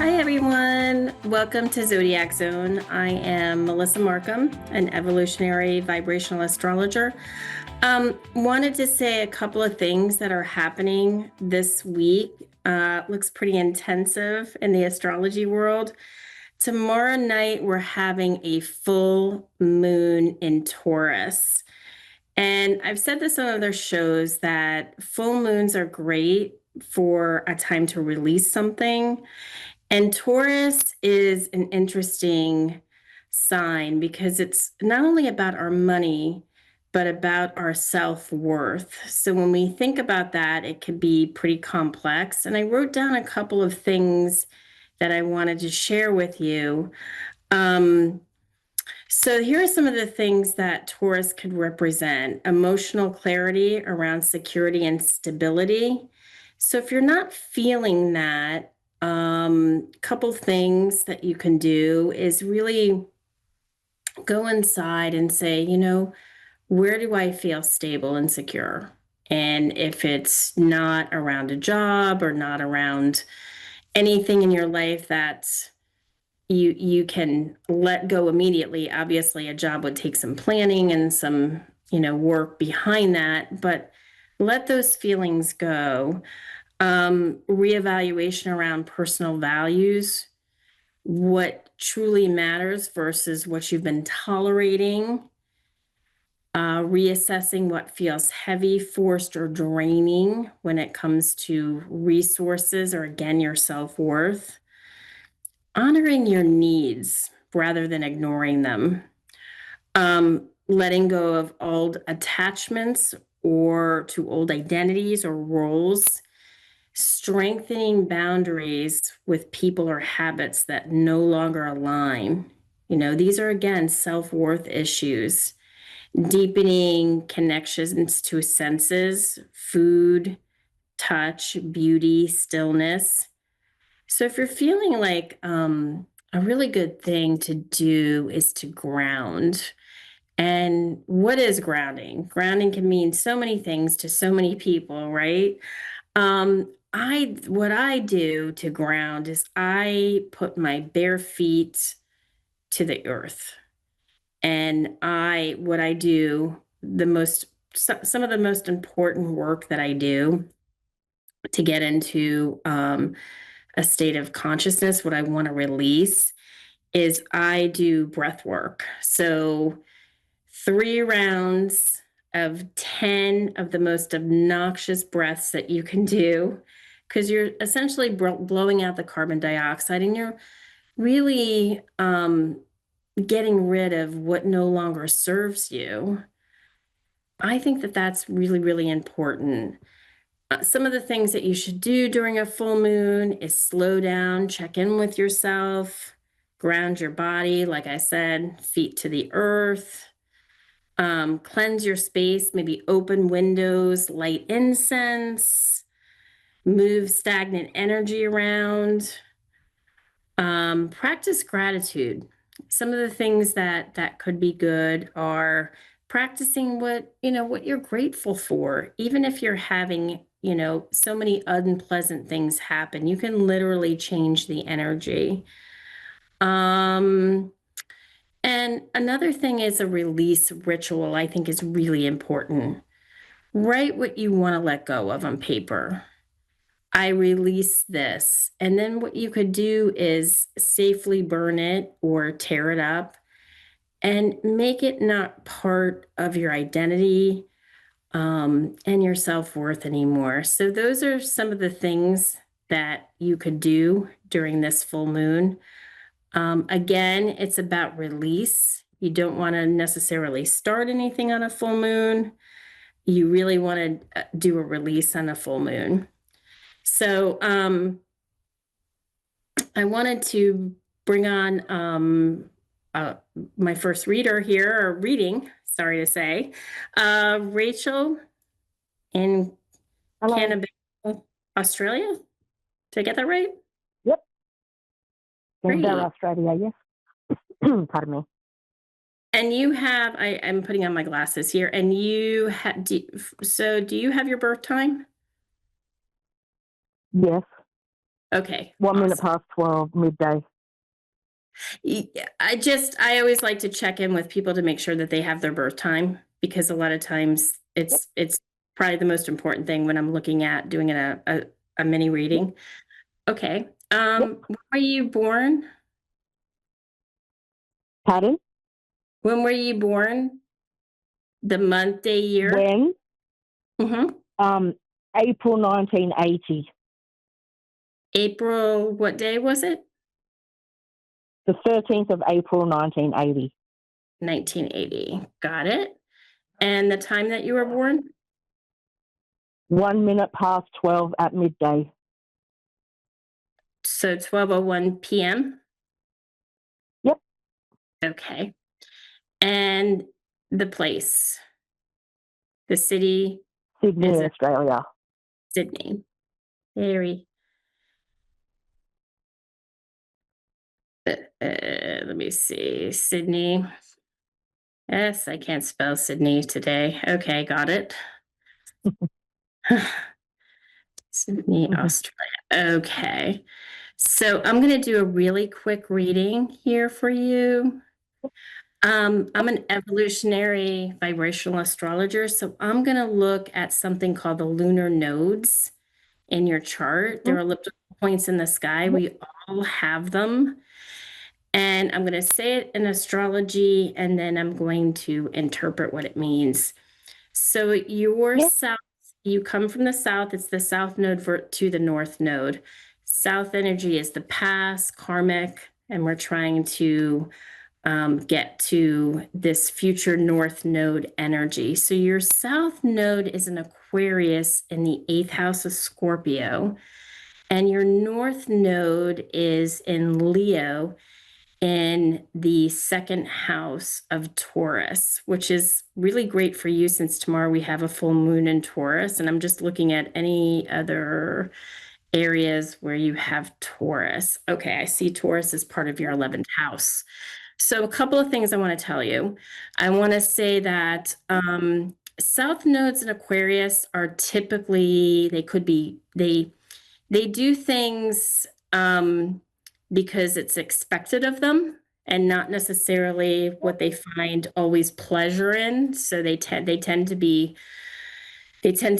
Hi, everyone. Welcome to Zodiac Zone. I am Melissa Marcum, an evolutionary vibrational astrologer. Wanted to say a couple of things that are happening this week. Looks pretty intensive in the astrology world. Tomorrow night, we're having a full moon in Taurus. And I've said this on other shows that full moons are great for a time to release something. And Taurus is an interesting sign because it's not only about our money, but about our self-worth. So when we think about that, it can be pretty complex. And I wrote down a couple of things that I wanted to share with you. Um, so here are some of the things that Taurus could represent: emotional clarity around security and stability. So if you're not feeling that, couple things that you can do is really go inside and say, where do I feel stable and secure? And if it's not around a job or not around anything in your life that you can let go immediately. Obviously, a job would take some planning and some, work behind that, but let those feelings go. Reevaluation around personal values, what truly matters versus what you've been tolerating, reassessing what feels heavy, forced, or draining when it comes to resources or, again, your self-worth, honoring your needs rather than ignoring them, letting go of old attachments or to old identities or roles, strengthening boundaries with people or habits that no longer align. These are, again, self-worth issues, deepening connections to senses, food, touch, beauty, stillness. So if you're feeling like a really good thing to do is to ground. And what is grounding? Grounding can mean so many things to so many people, right? What I do to ground is I put my bare feet to the earth. And what I do, some of the most important work that I do to get into a state of consciousness, what I want to release, is I do breath work. So 3 rounds of 10 of the most obnoxious breaths that you can do, because you're essentially blowing out the carbon dioxide and you're really getting rid of what no longer serves you. I think that that's really, really important. Some of the things that you should do during a full moon is slow down, check in with yourself, ground your body, like I said, feet to the earth, cleanse your space, maybe open windows, light incense, move stagnant energy around, practice gratitude. Some of the things that could be good are practicing what you're grateful for. Even if you're having, so many unpleasant things happen, you can literally change the energy. And another thing is a release ritual, I think, is really important. Write what you want to let go of on paper. I release this. And then what you could do is safely burn it or tear it up and make it not part of your identity and your self-worth anymore. So those are some of the things that you could do during this full moon. Again, it's about release. You don't want to necessarily start anything on a full moon. You really want to do a release on a full moon. So I wanted to bring on my first reader here, or reading, sorry to say, Rachel in Hello. Canada, Australia. Did I get that right? Yep. Great. Canberra, Australia, yes. Pardon me. And you have, I'm putting on my glasses here, and you have, do you have your birth time? Yes. Okay, 1 minute awesome. past 12, midday. I always like to check in with people to make sure that they have their birth time, because a lot of times Yep, it's probably the most important thing when I'm looking at doing a mini yep, reading. Okay. yep. When were you born? Pardon? When were you born? The month, day, year? When? Hmm. Um, April 1980. April, what day was it? The 13th of April 1980. 1980. Got it. And the time that you were born? 1 minute past 12 at midday. So 12:01 p.m. Yep, Okay. And the place, the city is Sydney, in Australia. Sydney. Very. Let me see. Sydney. Yes, I can't spell Sydney today. Okay, got it. Sydney, Mhm. Australia. Okay. So I'm going to do a really quick reading here for you. I'm an evolutionary vibrational astrologer, so I'm going to look at something called the lunar nodes in your chart. Mhm. They're elliptical points in the sky. Yep, We all have them. And I'm going to say it in astrology, and then I'm going to interpret what it means. So your yep, south, you come from the south, it's the south node to the north node. South energy is the past, karmic, and we're trying to get to this future north node energy. So your south node is an Aquarius in the eighth house of Scorpio, and your north node is in Leo in the second house of Taurus, which is really great for you since tomorrow we have a full moon in Taurus. And I'm just looking at any other areas where you have Taurus. Okay, I see Taurus as part of your 11th house. So, a couple of things I want to tell you. I want to say that South nodes in Aquarius are typically, they do things because it's expected of them and not necessarily what they find always pleasure in. So they tend to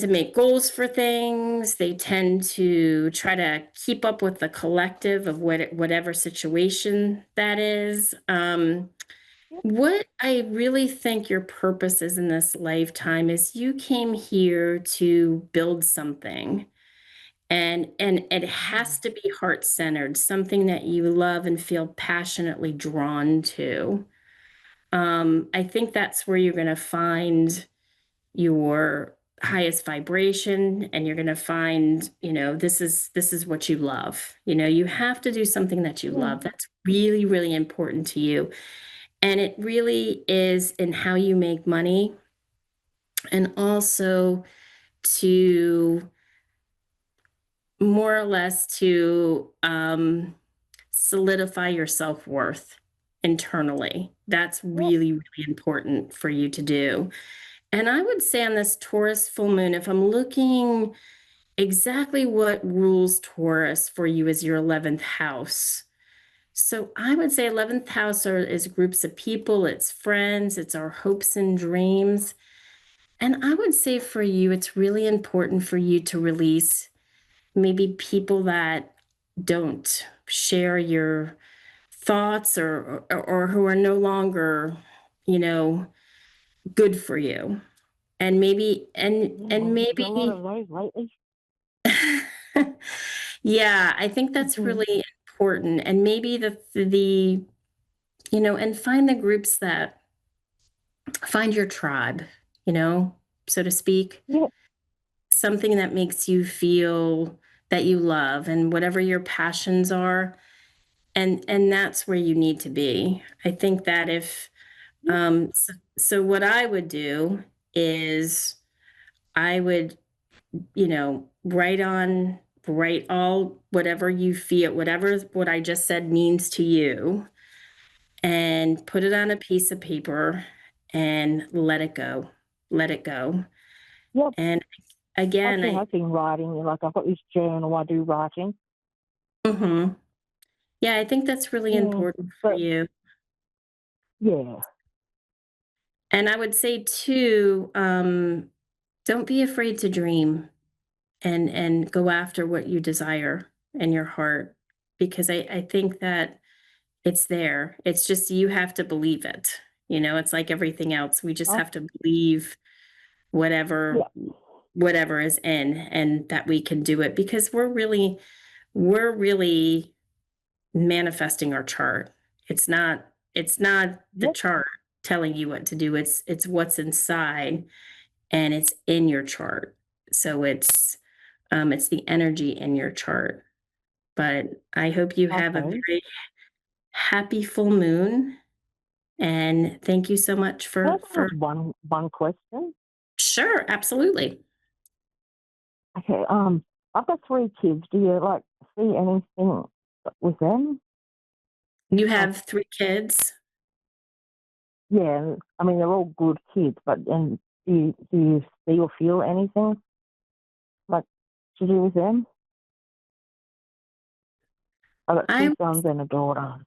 make goals for things. They tend to try to keep up with the collective of whatever situation that is. yep. What I really think your purpose is in this lifetime is you came here to build something, and it has Mhm. to be heart-centered, something that you love and feel passionately drawn to. I think that's where you're going to find your highest vibration, and you're going to find, this is what you love. You have to do something that you Yeah, love. That's really, really important to you. And it really is in how you make money, and also to more or less to solidify your self-worth internally. That's yep, really, really important for you to do. And I would say on this Taurus full moon, if I'm looking exactly what rules Taurus for you as your 11th house. So I would say 11th house is groups of people, it's friends, it's our hopes and dreams. And I would say for you, it's really important for you to release maybe people that don't share your thoughts, or who are no longer, you know, good for you. And maybe yeah. and There's a lot maybe of those lately. yeah, I think that's Mhm. really important. And maybe and find the groups that find your tribe, so to speak, Yep, something that makes you feel that you love, and whatever your passions are, and that's where you need to be. I think that if yep, so what I would do is I would, write all whatever you feel, whatever what I just said means to you, and put it on a piece of paper and let it go. Let it go. yep. And again, Actually, I have been writing. Like, I've got this journal, I do writing. Mhm. Yeah, I think that's really Mm, important for but you. yeah, And I would say too, don't be afraid to dream and go after what you desire in your heart because I think that it's there. It's just you have to believe it. It's like everything else. We just oh, have to believe whatever yeah, whatever is in and that we can do it because we're really manifesting our chart. It's not the yep, chart telling you what to do. It's what's inside and it's in your chart. So it's the energy in your chart. But I hope you have a okay. very happy full moon and thank you so much Can I for ask one question? sure, absolutely. Okay, I've got three kids. Do you like see anything with them? You Like, have 3 kids. yeah, I mean they're all good kids, but and do you see or feel anything like to do with them? I've got I two sons and a daughter,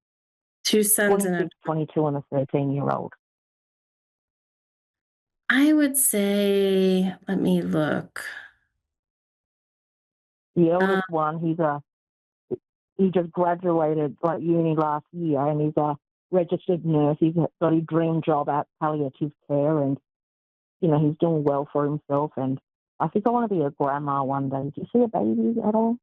2 sons and a 26, 22, and a 13-year-old. I would say, let me look. The Uh, eldest one, he just graduated like uni last year, and he's a registered nurse. He's got his dream job at palliative care, and he's doing well for himself. And I think I want to be a grandma one day. Do you see a baby at all?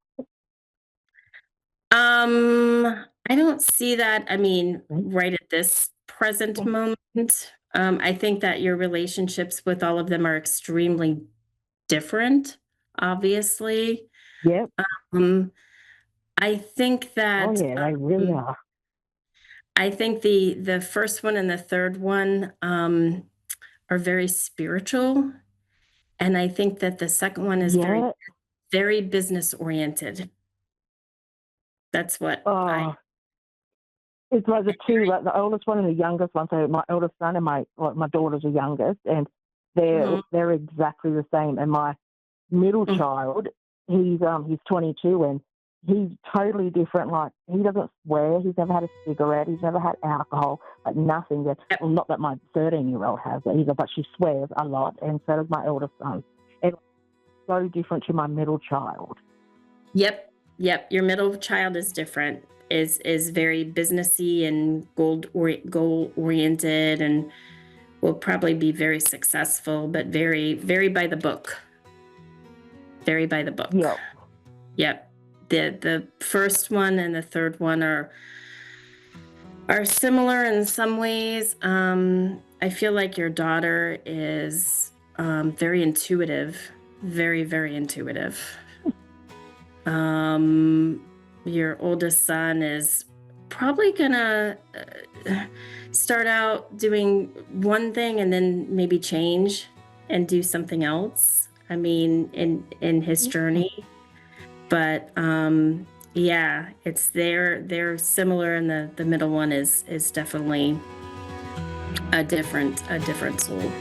I don't see that. I mean, right at this present moment, I think that your relationships with all of them are extremely different, obviously. Yep. Um, I think Oh that yeah, they really um, are. I think the first one and the third one are very spiritual, and I think that the second one is very Yeah. very business oriented. That's what I. Oh, it's like the two, like the oldest one and the youngest one. So my eldest son and my daughter's the youngest, and they're Mhm, they're exactly the same. And my middle mhm. child, he's 22 and he's totally different. Like he doesn't swear. He's never had a cigarette. He's never had alcohol. Like nothing. That Yep, well, not that my 13-year-old has, but she swears a lot, and so does my eldest son. And so different to my middle child. yep, yep. Your middle child is different. Is very businessy and goal oriented, and will probably be very successful, but very very by the book. Very by the book. Yep. Yep. The first one and the third one are similar in some ways. I feel like your daughter is very intuitive, very very intuitive. Um, your oldest son is probably gonna start out doing one thing and then maybe change and do something else. I mean, in his journey, but yeah, it's they're similar, and the middle one is definitely a different soul.